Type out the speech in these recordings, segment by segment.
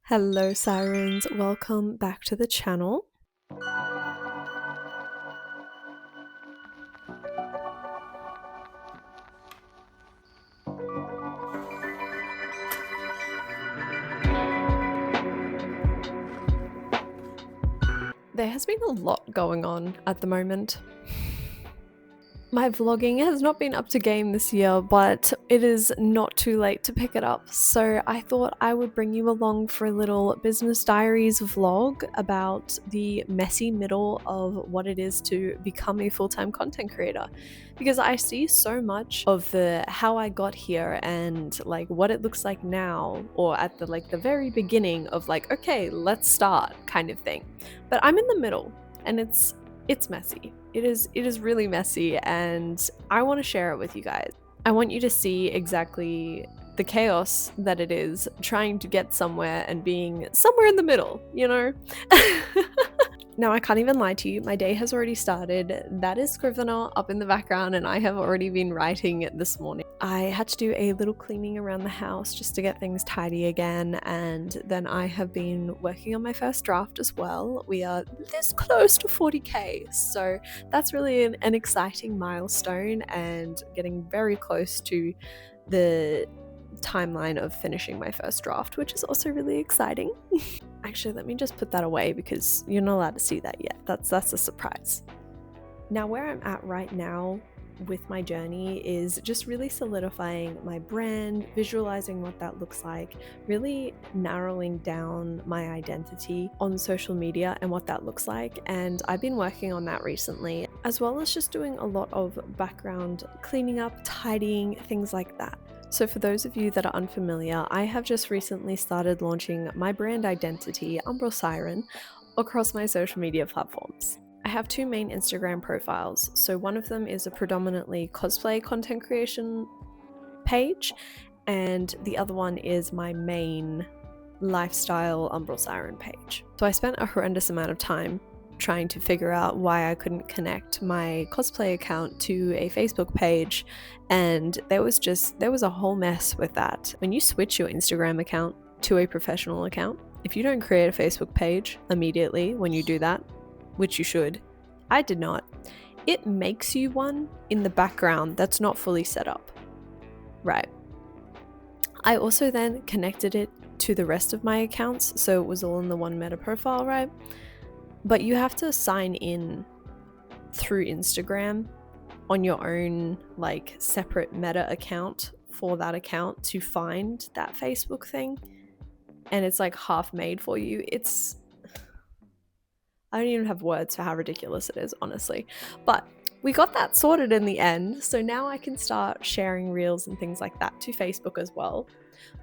Hello Sirens, welcome back to the channel. There has been a lot going on at the moment. My vlogging has not been up to game this year, but it is not too late to pick it up. So I thought I would bring you along for a little business diaries vlog about the messy middle of what it is to become a full-time content creator. Because I see so much of the how I got here and like what it looks like now, or at the very beginning of like, okay, let's start kind of thing. But I'm in the middle and it's messy. It is really messy, and I want to share it with you guys. I want you to see exactly the chaos that it is trying to get somewhere and being somewhere in the middle, you know? Now, I can't even lie to you, my day has already started. That is Scrivener up in the background, and I have already been writing this morning. I had to do a little cleaning around the house just to get things tidy again, and then I have been working on my first draft as well. We are this close to 40k, so that's really an exciting milestone and getting very close to the timeline of finishing my first draft, which is also really exciting. Actually, let me just put that away because you're not allowed to see that yet. That's a surprise. Now, where I'm at right now with my journey is just really solidifying my brand, visualizing what that looks like, really narrowing down my identity on social media and what that looks like. And I've been working on that recently, as well as just doing a lot of background cleaning up, tidying, things like that. So for those of you that are unfamiliar, I have just recently started launching my brand identity, Siren, across my social media platforms. I have two main Instagram profiles. So one of them is a predominantly cosplay content creation page, and the other one is my main lifestyle Siren page. So I spent a horrendous amount of time trying to figure out why I couldn't connect my cosplay account to a Facebook page, and there was a whole mess with that. When you switch your Instagram account to a professional account, if you don't create a Facebook page immediately when you do that, which you should, I did not, it makes you one in the background that's not fully set up. Right. I also then connected it to the rest of my accounts, so it was all in the one meta profile, right? But you have to sign in through Instagram on your own like separate meta account for that account to find that Facebook thing, and it's like half made for you. I don't even have words for how ridiculous it is, honestly. But we got that sorted in the end, so now I can start sharing reels and things like that to Facebook as well,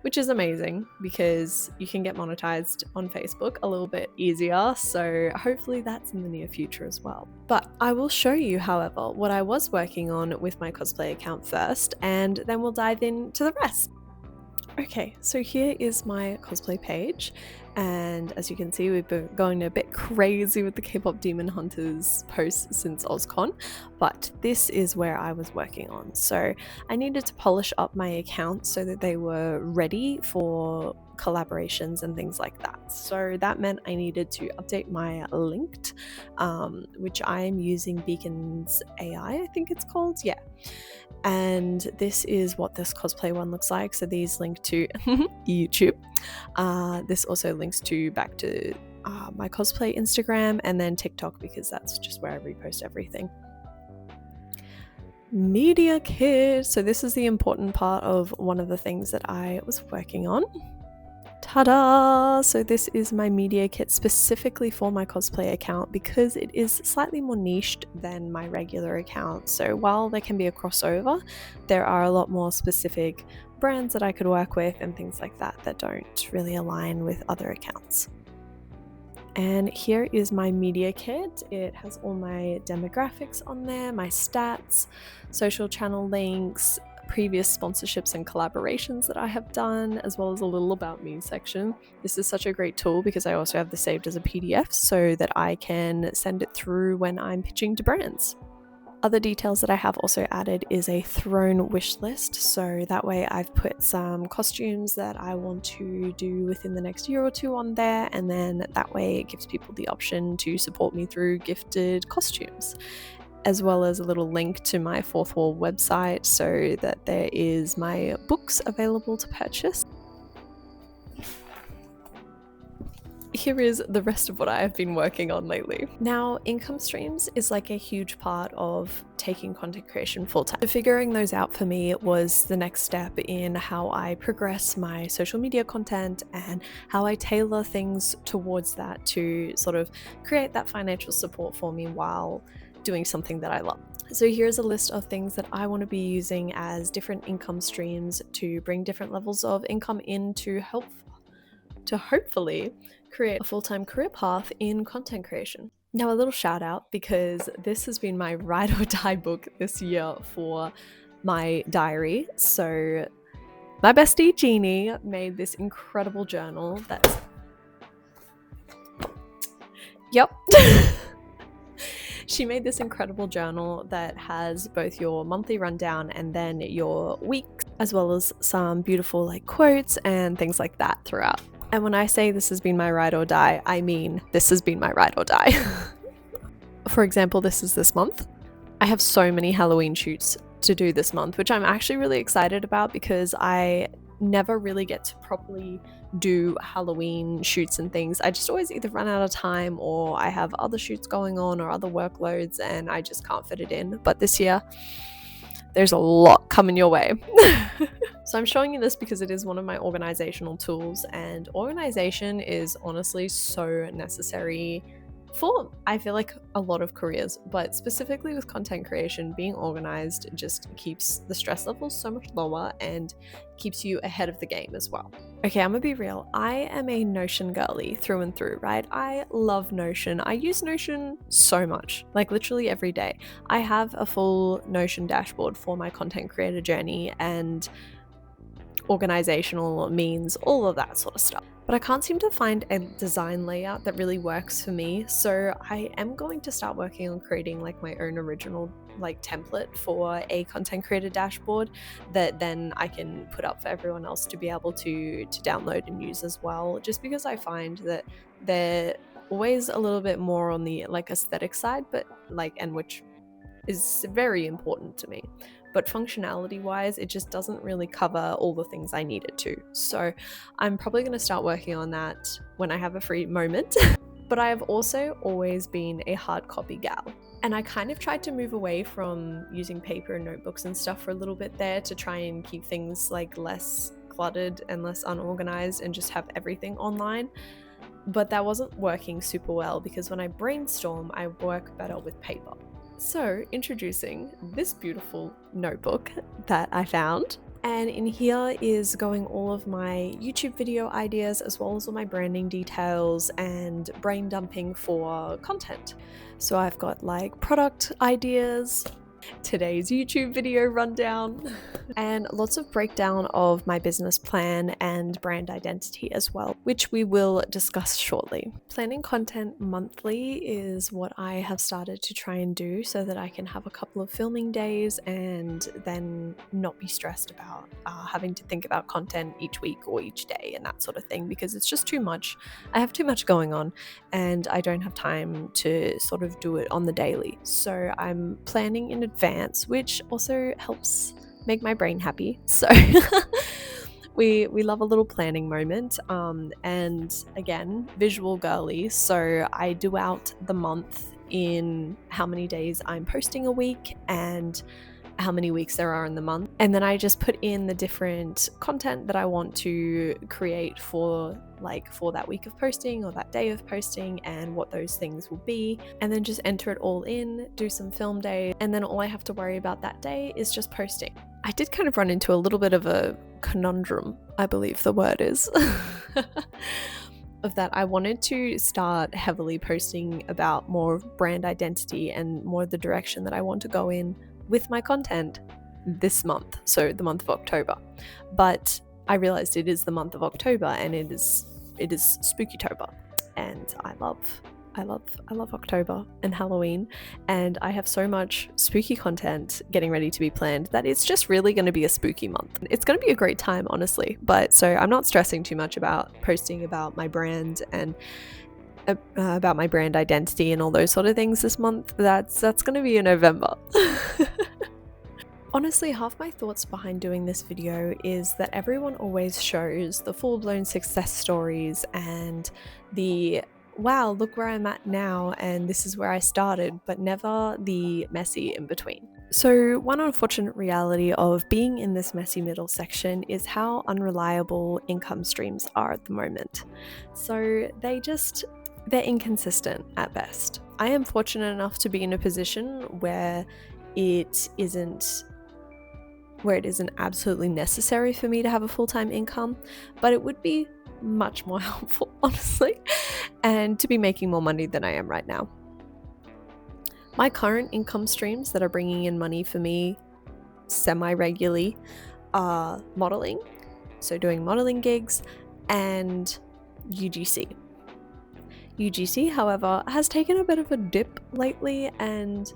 which is amazing because you can get monetized on Facebook a little bit easier, so hopefully that's in the near future as well. But I will show you, however, what I was working on with my cosplay account first, and then we'll dive into the rest. Okay, so here is my cosplay page, and as you can see, we've been going a bit crazy with the K-pop Demon Hunters posts since OzCon, but this is where I was working on. So I needed to polish up my account so that they were ready for collaborations and things like that. So that meant I needed to update my linked, which I am using Beacon's AI, I think it's called, yeah. And this is what this cosplay one looks like. So these link to YouTube. This also links back to my cosplay Instagram and then TikTok, because that's just where I repost everything. Media kit. So this is the important part of one of the things that I was working on. Ta-da! So this is my media kit specifically for my cosplay account because it is slightly more niched than my regular account. So while there can be a crossover, there are a lot more specific brands that I could work with and things like that that don't really align with other accounts. And here is my media kit. It has all my demographics on there, my stats, social channel links, previous sponsorships and collaborations that I have done, as well as a little about me section. This is such a great tool because I also have this saved as a PDF so that I can send it through when I'm pitching to brands. Other details that I have also added is a throne wish list, so that way I've put some costumes that I want to do within the next year or two on there, and then that way it gives people the option to support me through gifted costumes, as well as a little link to my Fourth Wall website so that there is my books available to purchase. Here is the rest of what I have been working on lately. Now, income streams is like a huge part of taking content creation full-time. So figuring those out for me was the next step in how I progress my social media content and how I tailor things towards that to sort of create that financial support for me while doing something that I love. So here's a list of things that I want to be using as different income streams to bring different levels of income in to hopefully create a full-time career path in content creation. Now, a little shout out, because this has been my ride or die book this year for my diary. So my bestie Jeannie made this incredible journal that's She made this incredible journal that has both your monthly rundown and then your weeks, as well as some beautiful like quotes and things like that throughout. And when I say this has been my ride or die, I mean this has been my ride or die. For example, this is this month. I have so many Halloween shoots to do this month, which I'm actually really excited about because I never really get to properly do Halloween shoots and things. I just always either run out of time or I have other shoots going on or other workloads and I just can't fit it in. But this year, there's a lot coming your way. So I'm showing you this because it is one of my organizational tools, and organization is honestly so necessary for, I feel like, a lot of careers, but specifically with content creation, being organized just keeps the stress levels so much lower and keeps you ahead of the game as well. Okay, I'm gonna be real. I am a Notion girly through and through, right? I love Notion. I use Notion so much, like literally every day. I have a full Notion dashboard for my content creator journey and organizational means, all of that sort of stuff. But I can't seem to find a design layout that really works for me. So I am going to start working on creating like my own original like template for a content creator dashboard that then I can put up for everyone else to be able to download and use as well. Just because I find that they're always a little bit more on the like aesthetic side, but like, and which is very important to me. But functionality wise, it just doesn't really cover all the things I need it to. So I'm probably going to start working on that when I have a free moment. But I have also always been a hard copy gal. And I kind of tried to move away from using paper and notebooks and stuff for a little bit there to try and keep things like less cluttered and less unorganized and just have everything online. But that wasn't working super well because when I brainstorm, I work better with paper. So introducing this beautiful notebook that I found, and in here is going all of my YouTube video ideas as well as all my branding details and brain dumping for content. So I've got like product ideas, today's YouTube video rundown, and lots of breakdown of my business plan and brand identity as well, which we will discuss shortly. Planning content monthly is what I have started to try and do so that I can have a couple of filming days and then not be stressed about having to think about content each week or each day and that sort of thing, because it's just too much. I have too much going on and I don't have time to sort of do it on the daily. So I'm planning in advance, which also helps make my brain happy. So we love a little planning moment, and again, visual girly, so I do out the month in how many days I'm posting a week and how many weeks there are in the month, and then I just put in the different content that I want to create for that week of posting or that day of posting and what those things will be, and then just enter it all in, do some film days, and then all I have to worry about that day is just posting. I did kind of run into a little bit of a conundrum, I believe the word is, of that I wanted to start heavily posting about more brand identity and more the direction that I want to go in with my content this month, so the month of October. But I realized it is the month of October and it is Spookytober, and I love I love October and Halloween, and I have so much spooky content getting ready to be planned that it's just really going to be a spooky month. It's going to be a great time, honestly, but so I'm not stressing too much about posting about my brand and about my brand identity and all those sort of things this month. That's going to be in November. Honestly, half my thoughts behind doing this video is that everyone always shows the full-blown success stories and the wow, look where I'm at now and this is where I started, but never the messy in between. So one unfortunate reality of being in this messy middle section is how unreliable income streams are at the moment. So they're inconsistent at best. I am fortunate enough to be in a position where it isn't absolutely necessary for me to have a full-time income, but it would be much more helpful, honestly, and to be making more money than I am right now. My current income streams that are bringing in money for me semi-regularly are modeling, so doing modeling gigs, and UGC. UGC, however, has taken a bit of a dip lately, and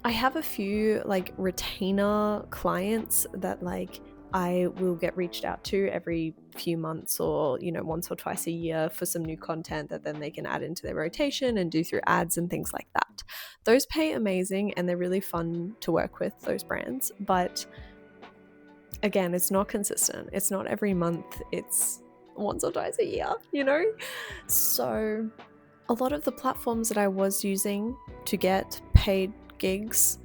I have a few like retainer clients that like I will get reached out to every few months or, you know, once or twice a year for some new content that then they can add into their rotation and do through ads and things like that. Those pay amazing and they're really fun to work with, those brands. But again, it's not consistent. It's not every month. It's once or twice a year, you know? So a lot of the platforms that I was using to get paid gigs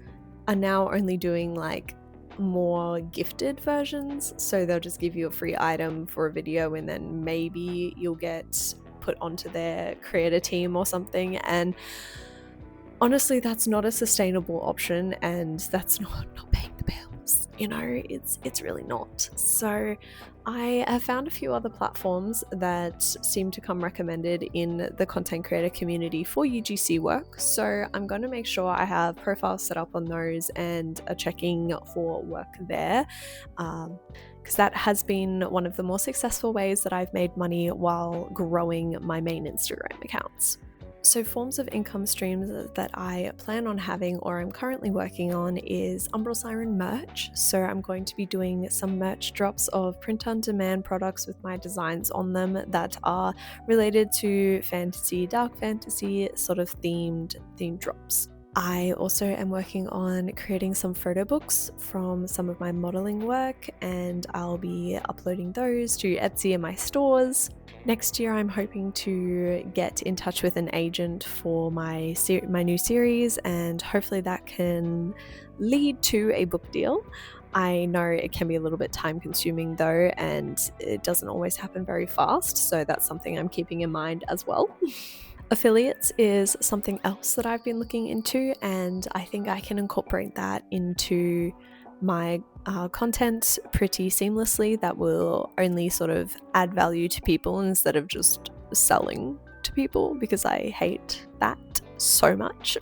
are now only doing like more gifted versions, so they'll just give you a free item for a video and then maybe you'll get put onto their creator team or something, and honestly that's not a sustainable option and that's not paying the bills, you know, it's really not. So I have found a few other platforms that seem to come recommended in the content creator community for UGC work. So I'm going to make sure I have profiles set up on those and are checking for work there. Because that has been one of the more successful ways that I've made money while growing my main Instagram accounts. So forms of income streams that I plan on having or I'm currently working on is Umbral Siren merch. So I'm going to be doing some merch drops of print-on-demand products with my designs on them that are related to fantasy, dark fantasy, sort of themed drops. I also am working on creating some photo books from some of my modeling work, and I'll be uploading those to Etsy and my stores. Next year, I'm hoping to get in touch with an agent for my new series, and hopefully that can lead to a book deal. I know it can be a little bit time consuming though, and it doesn't always happen very fast, so that's something I'm keeping in mind as well. Affiliates is something else that I've been looking into, and I think I can incorporate that into my content pretty seamlessly. That will only sort of add value to people instead of just selling to people, because I hate that so much.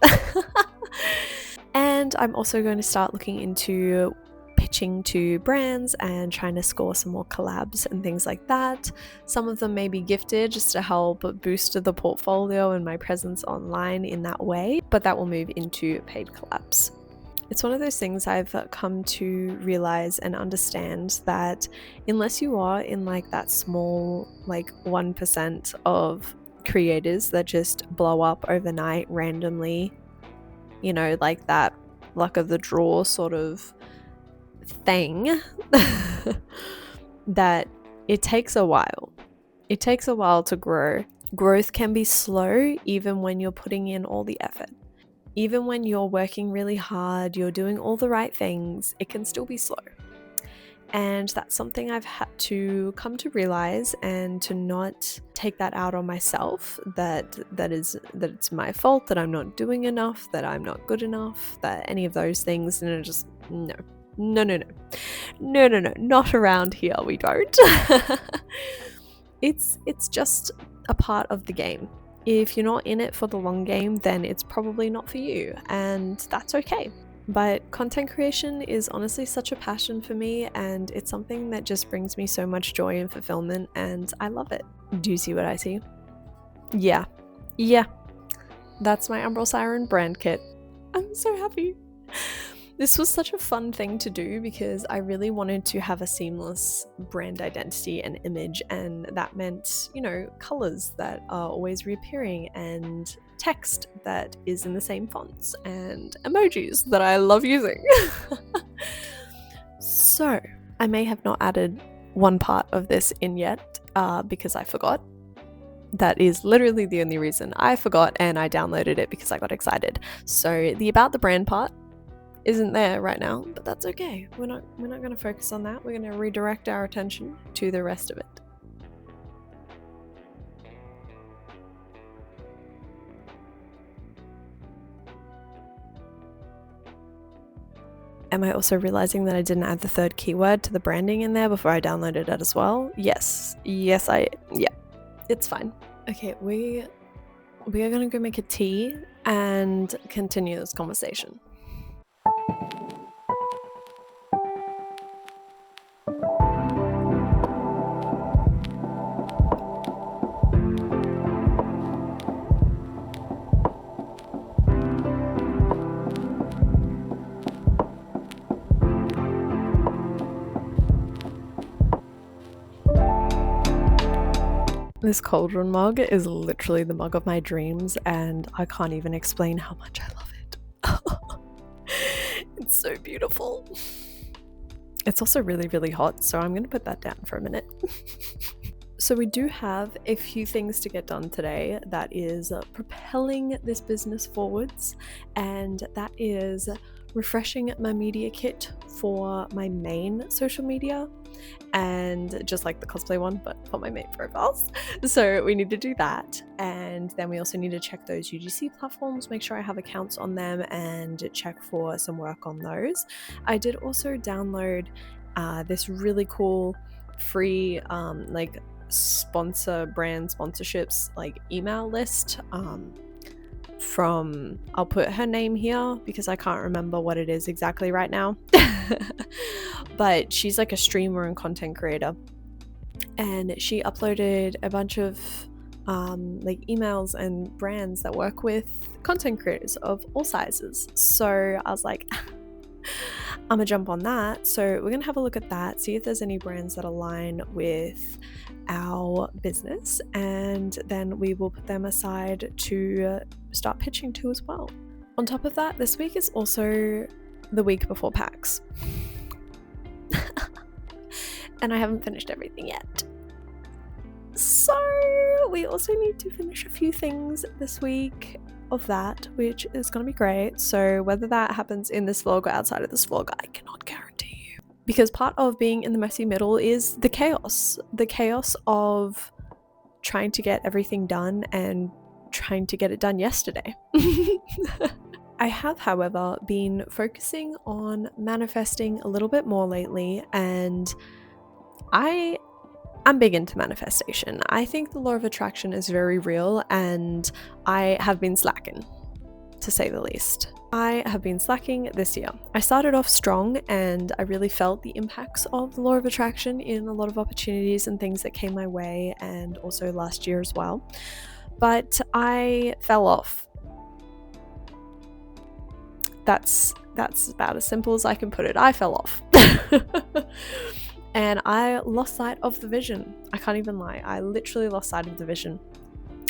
And I'm also going to start looking into pitching to brands and trying to score some more collabs and things like that. Some of them may be gifted just to help boost the portfolio and my presence online in that way, but that will move into paid collabs. It's one of those things I've come to realize and understand that unless you are in like that small, like 1% of creators that just blow up overnight randomly, you know, like that luck of the draw sort of thing, that it takes a while. It takes a while to grow. Growth can be slow even when you're putting in all the effort. Even when you're working really hard, you're doing all the right things, it can still be slow. And that's something I've had to come to realize, and to not take that out on myself, that it's my fault, that I'm not doing enough, that I'm not good enough, that any of those things, and just no, not around here, we don't. It's just a part of the game. If you're not in it for the long game, then it's probably not for you, and that's okay. But content creation is honestly such a passion for me, and it's something that just brings me so much joy and fulfillment, and I love it. Do you see what I see? Yeah, Yeah, that's my Umbral Siren brand kit. I'm so happy. This was such a fun thing to do because I really wanted to have a seamless brand identity and image, and that meant, you know, colors that are always reappearing and text that is in the same fonts and emojis that I love using. So, I may have not added one part of this in yet because I forgot. That is literally the only reason I forgot, and I downloaded it because I got excited. So the about the brand part isn't there right now, but that's okay. We're not going to focus on that. We're going to redirect our attention to the rest of it. Am I also realizing that I didn't add the third keyword to the branding in there before I downloaded it as well? Yes, it's fine. Okay, we are gonna go make a tea and continue this conversation. This cauldron mug is literally the mug of my dreams, and I can't even explain how much I love it. It's so beautiful. It's also really, really hot, so I'm going to put that down for a minute. So we do have a few things to get done today that is propelling this business forwards, and that is refreshing my media kit for my main social media, and just like the cosplay one, but for my main profiles. So we need to do that, and then we also need to check those UGC platforms, make sure I have accounts on them, and check for some work on those. I did also download this really cool free like brand sponsorships like email list from, I'll put her name here because I can't remember what it is exactly right now. But she's like a streamer and content creator, and she uploaded a bunch of like emails and brands that work with content creators of all sizes. So I was like, I'm gonna jump on that. So we're gonna have a look at that, see if there's any brands that align with our business, and then we will put them aside to start pitching to as well. On top of that, this week is also the week before PAX. And I haven't finished everything yet. So we also need to finish a few things this week of that, which is going to be great. So whether that happens in this vlog or outside of this vlog, I cannot guarantee you. Because part of being in the messy middle is the chaos of trying to get everything done and trying to get it done yesterday. I have, however, been focusing on manifesting a little bit more lately, and I'm big into manifestation. I think the law of attraction is very real, and I have been slacking, to say the least. I have been slacking this year. I started off strong, and I really felt the impacts of the law of attraction in a lot of opportunities and things that came my way, and also last year as well. But I fell off. That's about as simple as I can put it. I fell off. And I lost sight of the vision. I can't even lie. I literally lost sight of the vision.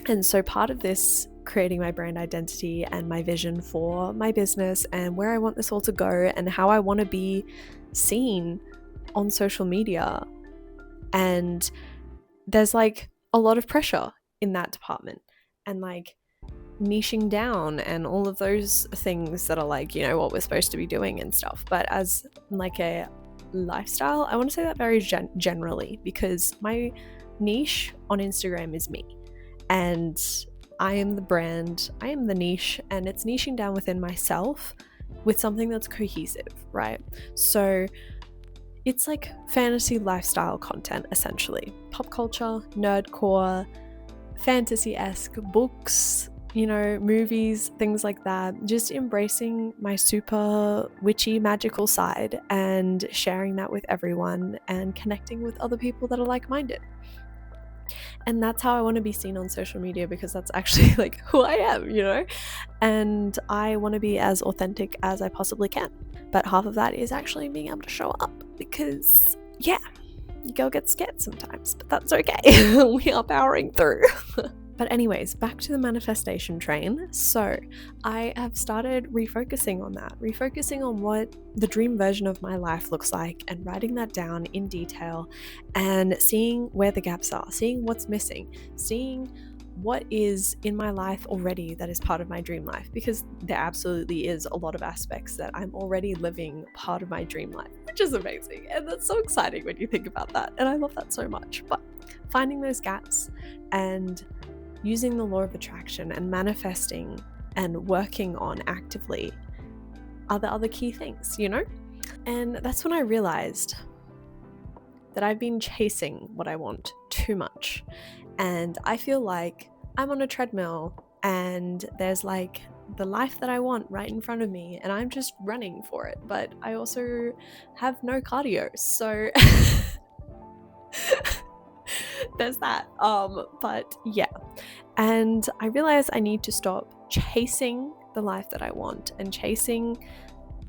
And so part of this, creating my brand identity and my vision for my business and where I want this all to go and how I want to be seen on social media. And there's like a lot of pressure in that department, and like niching down and all of those things that are like, you know, what we're supposed to be doing and stuff. But as like a lifestyle, I want to say that very generally, because my niche on Instagram is me, and I am the brand, I am the niche, and it's niching down within myself with something that's cohesive, right? So it's like fantasy lifestyle content, essentially. Pop culture, nerdcore, fantasy-esque books, you know, movies, things like that. Just embracing my super witchy, magical side and sharing that with everyone and connecting with other people that are like-minded. And that's how I want to be seen on social media, because that's actually like who I am, you know? And I want to be as authentic as I possibly can. But half of that is actually being able to show up, because yeah, your girl gets scared sometimes, but that's okay. We are powering through. But anyways, back to the manifestation train. So I have started refocusing on that, refocusing on what the dream version of my life looks like, and writing that down in detail and seeing where the gaps are, seeing what's missing, seeing what is in my life already that is part of my dream life, because there absolutely is a lot of aspects that I'm already living part of my dream life, which is amazing. And that's so exciting when you think about that. And I love that so much. But finding those gaps and using the law of attraction and manifesting and working on actively are the other key things, you know? And that's when I realized that I've been chasing what I want too much. And I feel like I'm on a treadmill and there's like the life that I want right in front of me, and I'm just running for it. But I also have no cardio, so there's that. But yeah. And I realize I need to stop chasing the life that I want and chasing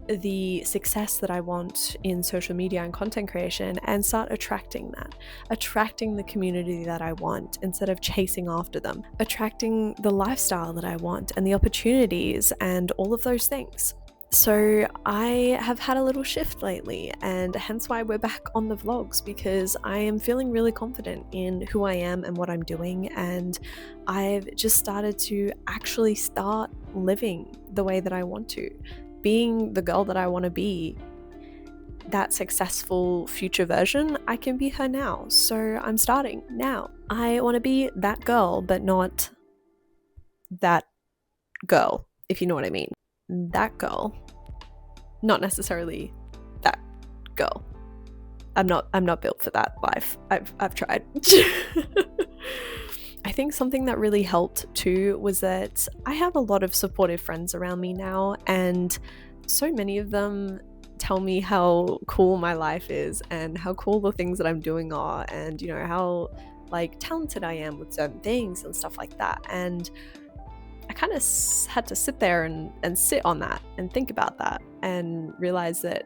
the success that I want in social media and content creation, and start attracting that, attracting the community that I want instead of chasing after them, attracting the lifestyle that I want and the opportunities and all of those things. So I have had a little shift lately, and hence why we're back on the vlogs, because I am feeling really confident in who I am and what I'm doing, and I've just started to actually start living the way that I want to, being the girl that I want to be, that successful future version. I can be her now, so I'm starting now. I want to be that girl, but not that girl, if you know what I mean. That girl, not necessarily that girl. I'm not built for that life. I've tried. I think something that really helped too was that I have a lot of supportive friends around me now, and so many of them tell me how cool my life is and how cool the things that I'm doing are, and you know how like talented I am with certain things and stuff like that. And I kind of had to sit there and sit on that and think about that and realize that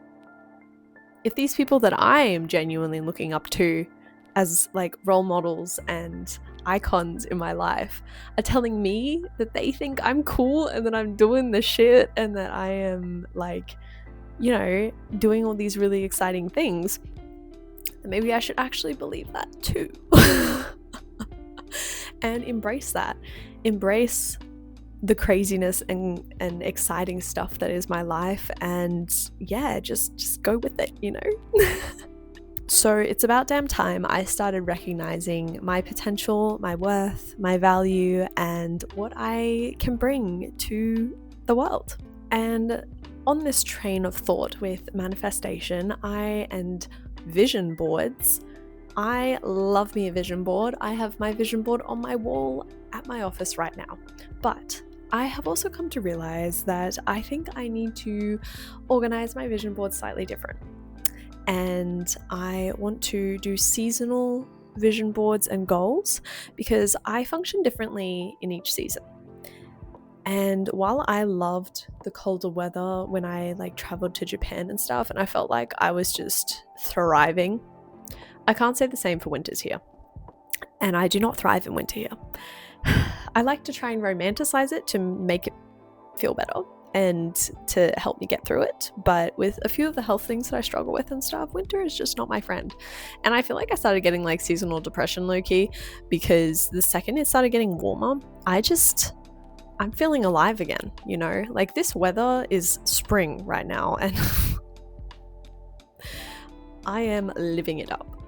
if these people that I am genuinely looking up to as like role models and icons in my life are telling me that they think I'm cool and that I'm doing the shit and that I am like, you know, doing all these really exciting things, then maybe I should actually believe that too. And embrace that. Embrace the craziness and exciting stuff that is my life, and yeah, just go with it, you know. So it's about damn time I started recognizing my potential, my worth, my value, and what I can bring to the world. And on this train of thought with manifestation and vision boards, I love me a vision board. I have my vision board on my wall at my office right now. But I have also come to realize that I think I need to organize my vision board slightly different. And I want to do seasonal vision boards and goals, because I function differently in each season. And while I loved the colder weather when I like traveled to Japan and stuff, and I felt like I was just thriving, I can't say the same for winters here. And I do not thrive in winter here. I like to try and romanticize it to make it feel better and to help me get through it. But with a few of the health things that I struggle with and stuff, winter is just not my friend. And I feel like I started getting like seasonal depression low-key, because the second it started getting warmer, I'm feeling alive again, you know? Like this weather is spring right now, and I am living it up.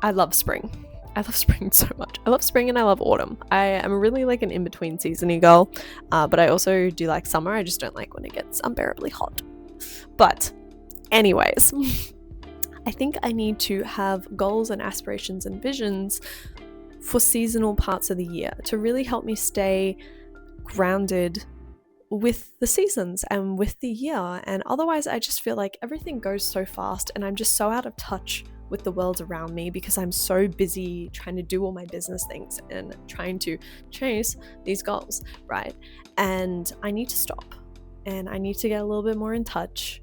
I love spring. I love spring so much. I love spring and I love autumn. I am really like an in-between season-y girl, but I also do like summer. I just don't like when it gets unbearably hot. But anyways, I think I need to have goals and aspirations and visions for seasonal parts of the year to really help me stay grounded with the seasons and with the year. And otherwise I just feel like everything goes so fast and I'm just so out of touch with the world around me because I'm so busy trying to do all my business things and trying to chase these goals, right? And I need to stop, and I need to get a little bit more in touch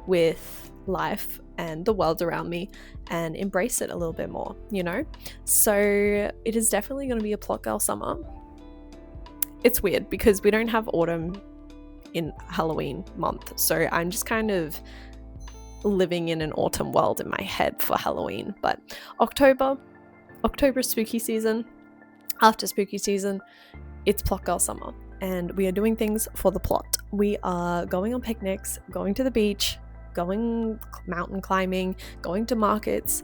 with life and the world around me and embrace it a little bit more, you know? So it is definitely going to be a plot girl summer. It's weird because we don't have autumn in Halloween month, so I'm just kind of living in an autumn world in my head for Halloween. But October spooky season. After spooky season, it's plot girl summer, and we are doing things for the plot. We are going on picnics, going to the beach, going mountain climbing, going to markets,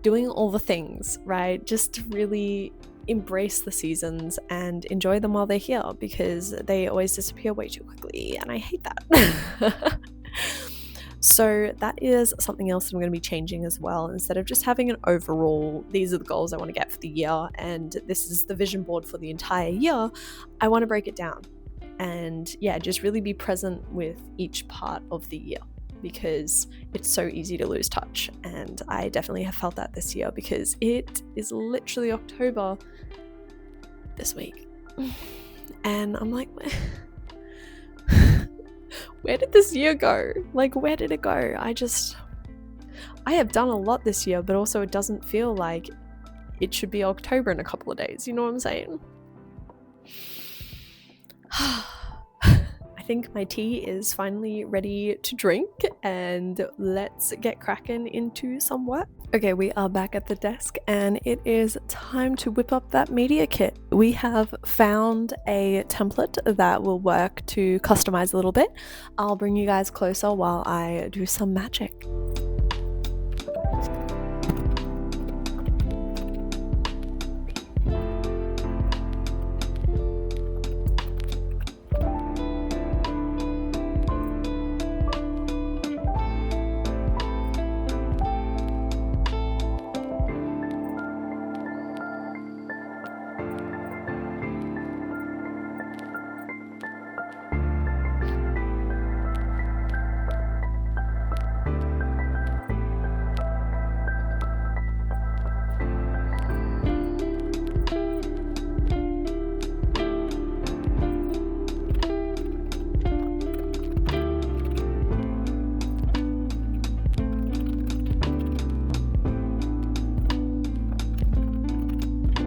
doing all the things, right? Just to really embrace the seasons and enjoy them while they're here, because they always disappear way too quickly, and I hate that. So that is something else that I'm going to be changing as well. Instead of just having an overall, these are the goals I want to get for the year, and this is the vision board for the entire year, I want to break it down and just really be present with each part of the year, because it's so easy to lose touch. And I definitely have felt that this year, because it is literally October this week. And I'm like, where did this year go? Like, where did it go? I have done a lot this year, but also it doesn't feel like it should be October in a couple of days. You know what I'm saying? I think my tea is finally ready to drink, and let's get cracking into some work. Okay, we are back at the desk, and it is time to whip up that media kit. We have found a template that will work to customize a little bit. I'll bring you guys closer while I do some magic.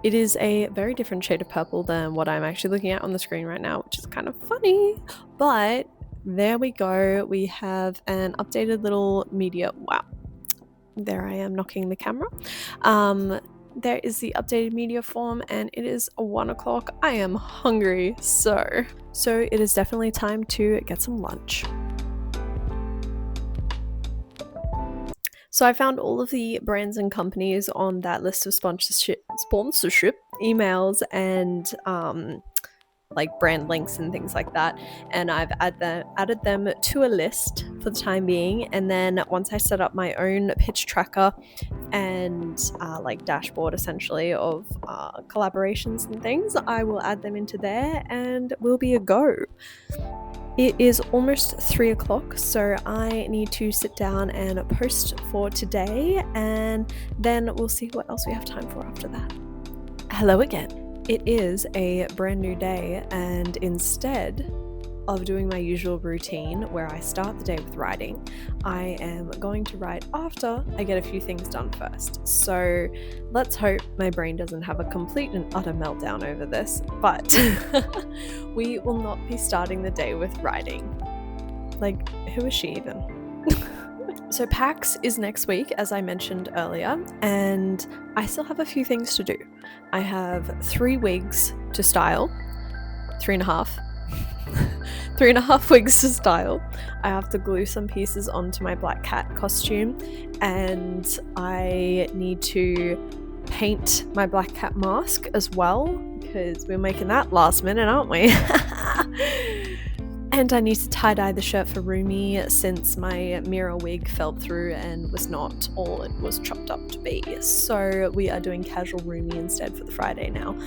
It is a very different shade of purple than what I'm actually looking at on the screen right now, which is kind of funny, but there we go. We have an updated little media. Wow. There I am knocking the camera. There is the updated media form, and it is 1 o'clock. I am hungry, so it is definitely time to get some lunch. So I found all of the brands and companies on that list of sponsorship emails and like brand links and things like that, and I've added them to a list for the time being. And then once I set up my own pitch tracker and like dashboard essentially of collaborations and things, I will add them into there and we'll be a go. It is almost 3 o'clock, so I need to sit down and post for today, and then we'll see what else we have time for after that. Hello again. It is a brand new day, and instead of doing my usual routine where I start the day with writing, I am going to write after I get a few things done first. So let's hope my brain doesn't have a complete and utter meltdown over this, but we will not be starting the day with writing. Like, who is she even? So PAX is next week, as I mentioned earlier, and I still have a few things to do. I have 3 wigs to style, 3.5 wigs to style. I have to glue some pieces onto my black cat costume, and I need to paint my black cat mask as well, because we're making that last minute, aren't we? And I need to tie-dye the shirt for Rumi since my mirror wig fell through and was not all it was chopped up to be. So we are doing casual Rumi instead for the Friday now.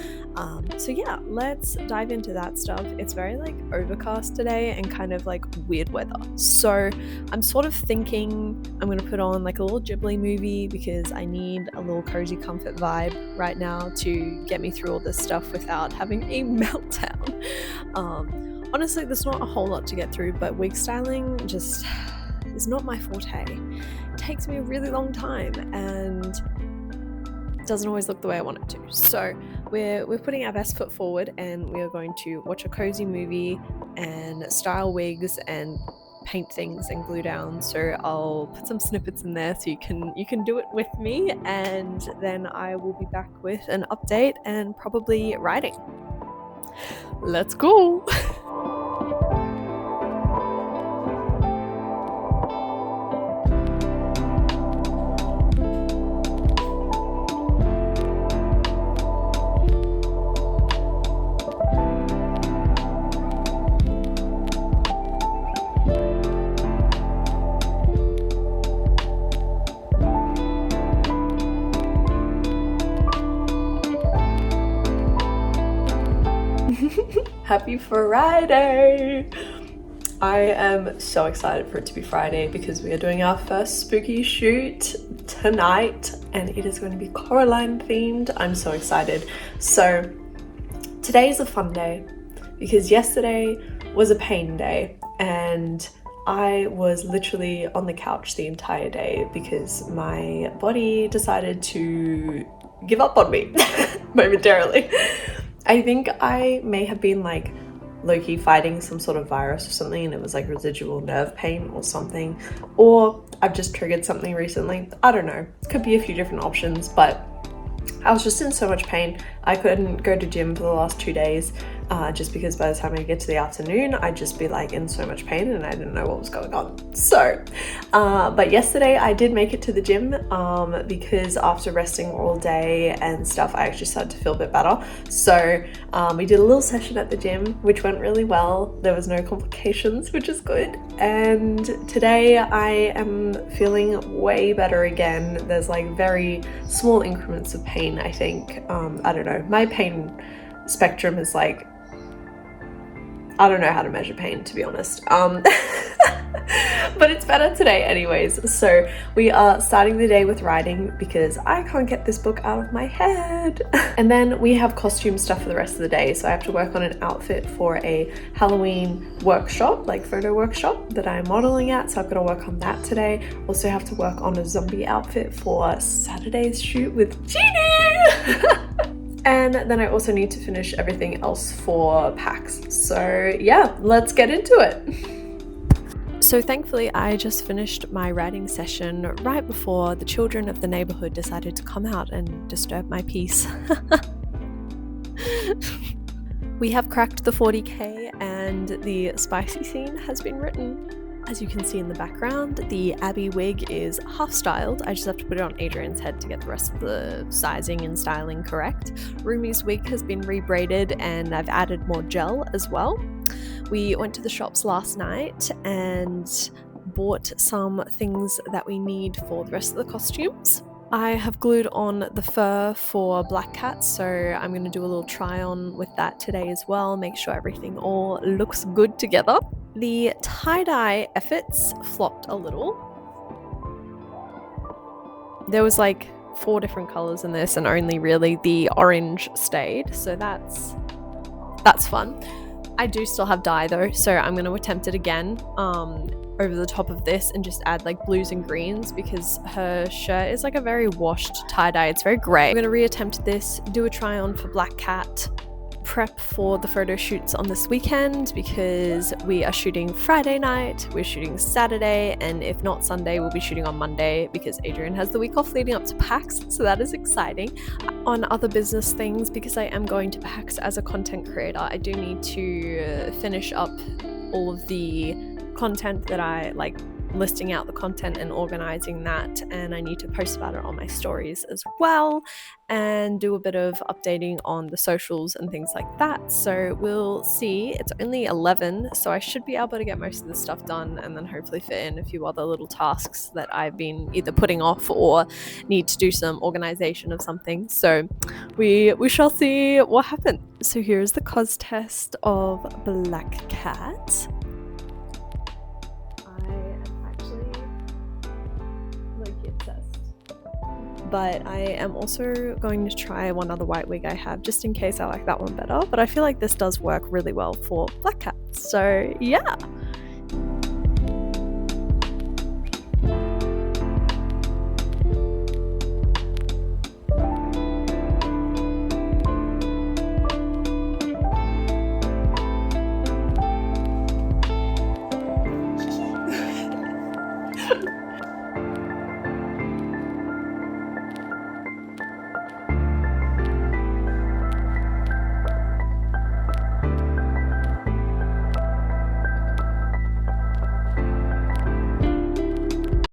So yeah, let's dive into that stuff. It's very like overcast today and kind of like weird weather. So I'm sort of thinking I'm going to put on like a little ghibli movie because I need a little cozy comfort vibe right now to get me through all this stuff without having a meltdown. Honestly, there's not a whole lot to get through, but wig styling just is not my forte. It takes me a really long time and doesn't always look the way I want it to. So we're putting our best foot forward and we are going to watch a cozy movie and style wigs and paint things and glue down. So I'll put some snippets in there so you can do it with me, and then I will be back with an update and probably writing. Let's go! Happy Friday! I am so excited for it to be Friday because we are doing our first spooky shoot tonight and it is going to be Coraline themed. I'm so excited. So today is a fun day because yesterday was a pain day and I was literally on the couch the entire day because my body decided to give up on me momentarily. I think I may have been like low-key fighting some sort of virus or something and it was like residual nerve pain or something, or I've just triggered something recently. I don't know. It could be a few different options, but I was just in so much pain. I couldn't go to gym for the last 2 days just because by the time I get to the afternoon, I'd just be like in so much pain and I didn't know what was going on. So, but yesterday I did make it to the gym because after resting all day and stuff, I actually started to feel a bit better. So we did a little session at the gym, which went really well. There was no complications, which is good. And today I am feeling way better again. There's like very small increments of pain, I think. I don't know. My pain spectrum is like, I don't know how to measure pain, to be honest. But it's better today anyways. So we are starting the day with writing because I can't get this book out of my head. And then we have costume stuff for the rest of the day. So I have to work on an outfit for a Halloween workshop, like photo workshop that I'm modeling at. So I've got to work on that today. Also have to work on a zombie outfit for Saturday's shoot with Jeannie. And then I also need to finish everything else for PAX. So yeah, let's get into it. So thankfully I just finished my writing session right before the children of the neighborhood decided to come out and disturb my peace. We have cracked the 40k and the spicy scene has been written. As you can see in the background, the Abby wig is half styled. I just have to put it on Adrian's head to get the rest of the sizing and styling correct. Rumi's wig has been rebraided and I've added more gel as well. We went to the shops last night and bought some things that we need for the rest of the costumes. I have glued on the fur for Black Cat, so I'm going to do a little try on with that today as well, make sure everything all looks good together. The tie-dye efforts flopped a little. There was like 4 different colors in this and only really the orange stayed, so that's fun. I do still have dye though, so I'm going to attempt it again over the top of this and just add like blues and greens because her shirt is like a very washed tie-dye. It's very grey. I'm going to reattempt this, do a try on for Black Cat, prep for the photo shoots on this weekend because we are shooting Friday night, we're shooting Saturday, and if not Sunday, we'll be shooting on Monday because Adrian has the week off leading up to PAX, so that is exciting. On other business things, because I am going to PAX as a content creator, I do need to finish up all of the content that I like listing out the content and organizing that, and I need to post about it on my stories as well and do a bit of updating on the socials and things like that. So we'll see. It's only 11, so I should be able to get most of the stuff done and then hopefully fit in a few other little tasks that I've been either putting off or need to do some organization of something. So we shall see what happens. So here's the cos test of Black Cat. I am actually low-key obsessed. But I am also going to try one other white wig I have, just in case I like that one better. But I feel like this does work really well for Black Cat. So yeah.